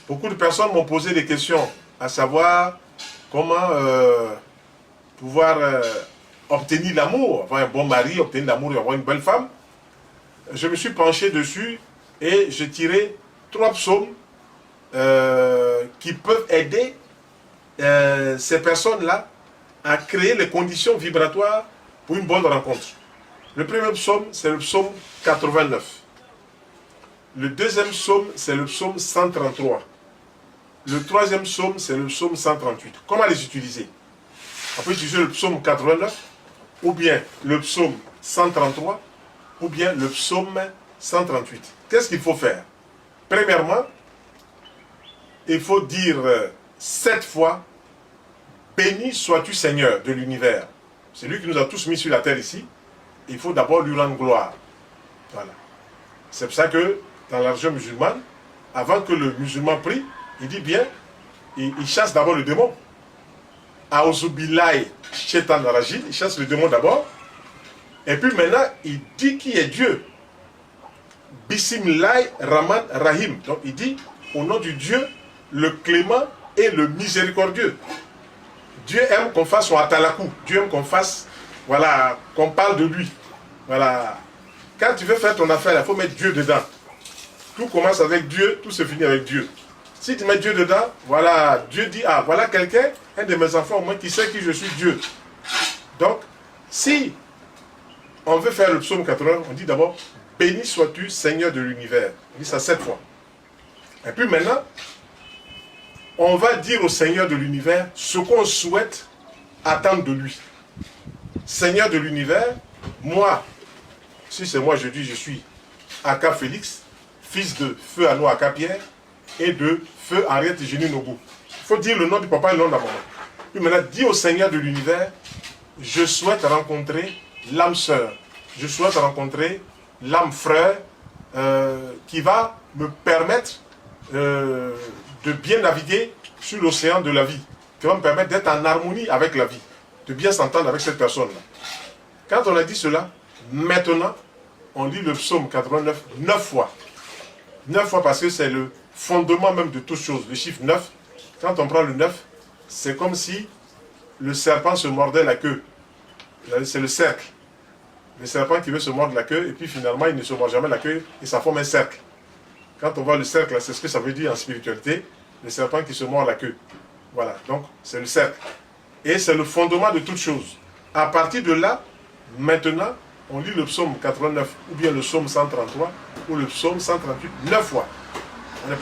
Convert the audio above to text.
Beaucoup de personnes m'ont posé des questions, à savoir comment pouvoir obtenir l'amour, avoir un bon mari, obtenir l'amour et avoir une belle femme. Je me suis penché dessus et j'ai tiré 3 psaumes qui peuvent aider ces personnes-là à créer les conditions vibratoires pour une bonne rencontre. Le premier psaume, c'est le psaume 89. Le deuxième psaume, c'est le psaume 133. Le troisième psaume, c'est le psaume 138. Comment les utiliser? On peut utiliser le psaume 89, ou bien le psaume 133, ou bien le psaume 138. Qu'est-ce qu'il faut faire? Premièrement, il faut dire 7 fois « Béni sois-tu Seigneur de l'univers ». C'est lui qui nous a tous mis sur la terre ici. Il faut d'abord lui rendre gloire. Voilà. C'est pour ça que dans la religion musulmane, avant que le musulman prie, il dit bien, il chasse d'abord le démon. Aouzubillahi shaitan rajim, il chasse le démon d'abord. Et puis maintenant, il dit qui est Dieu. Bismillah Rahman Rahim. Donc il dit au nom du Dieu, le clément et le miséricordieux. Dieu aime qu'on fasse son atalakou. Dieu aime qu'on fasse, voilà, qu'on parle de lui. Voilà. Quand tu veux faire ton affaire, il faut mettre Dieu dedans. Tout commence avec Dieu, tout se finit avec Dieu. Si tu mets Dieu dedans, voilà, Dieu dit, ah, voilà quelqu'un, un de mes enfants au moins, qui sait qui je suis Dieu. Donc, si on veut faire le psaume 80, on dit d'abord, béni sois-tu, Seigneur de l'univers. On dit ça 7 fois. Et puis maintenant, on va dire au Seigneur de l'univers ce qu'on souhaite attendre de lui. Seigneur de l'univers, moi, si c'est moi, je dis, je suis Aka Félix, fils de Feu Ano Aka Pierre et de Feu Henriette Génie Nobu. Il faut dire le nom du papa et le nom de la maman. Puis maintenant, dis au Seigneur de l'univers, je souhaite rencontrer l'âme sœur, je souhaite rencontrer l'âme frère qui va me permettre de bien naviguer sur l'océan de la vie, qui va me permettre d'être en harmonie avec la vie, de bien s'entendre avec cette personne-là. Quand on a dit cela, maintenant, on lit le psaume 89 9 fois. 9 fois parce que c'est le fondement même de toute chose. Le chiffre 9, quand on prend le 9, c'est comme si le serpent se mordait la queue. C'est le cercle. Le serpent qui veut se mordre la queue, et puis finalement, il ne se mord jamais la queue, et ça forme un cercle. Quand on voit le cercle, c'est ce que ça veut dire en spiritualité, le serpent qui se mord la queue. Voilà, donc c'est le cercle. Et c'est le fondement de toute chose. À partir de là, maintenant, on lit le psaume 89, ou bien le psaume 133, ou le psaume 138, 9 fois. On n'est pas